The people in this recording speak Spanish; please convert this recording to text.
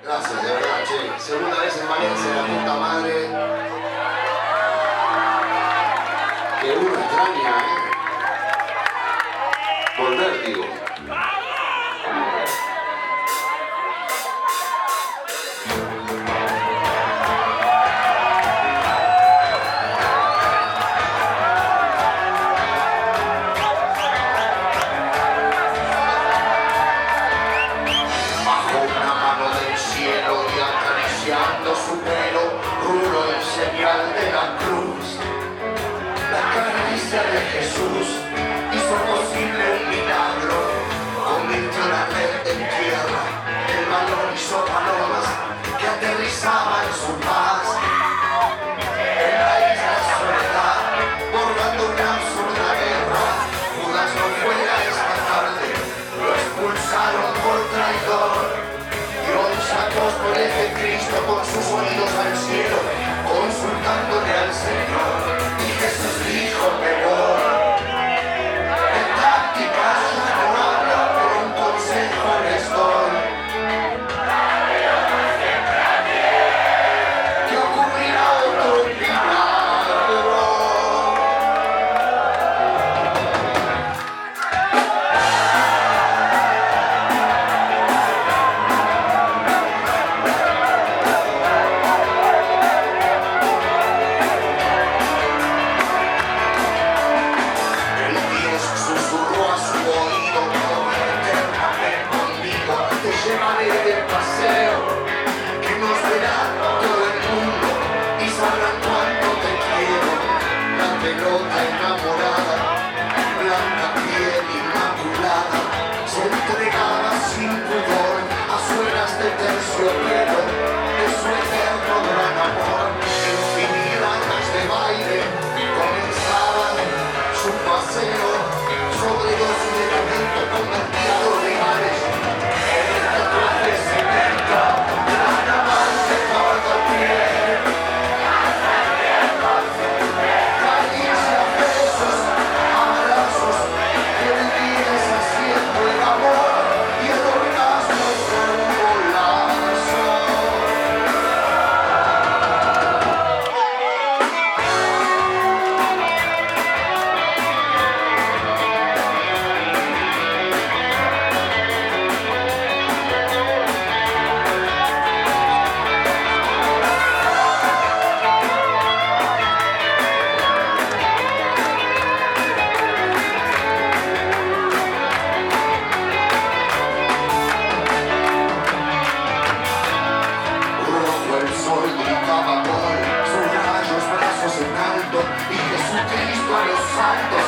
Gracias, de verdad, che. Segunda vez en Valencia, la puta madre. Que uno extraña, Volver, digo. Su pelo, rulo en señal de la cruz. La caricia de Jesús hizo posible un milagro. Convirtió la red en tierra, el balón hizo palomas que aterrizaban en su paz. En la isla de soledad, borrando una absurda guerra, Judas no fue a esta tarde, lo expulsaron por traidor. Y 11 apóstoles de Cristo con sus oídos al cielo, consultándole al Señor. Y Jesús dijo, perdón. De tácticas ya no hablo, pero un consejo les doy. Que ocurrirá otro milagro. Llevaré de paseo, que nos verá todo el mundo y sabrán cuánto te quiero. La pelota enamorada, blanca piel inmaculada, se entregaba sin pudor a suelas de terciopelo de su eterno gran amor. Infinitas de baile comenzaban su paseo sobre dos medicamentos convertidos reales. Y Jesucristo a los santos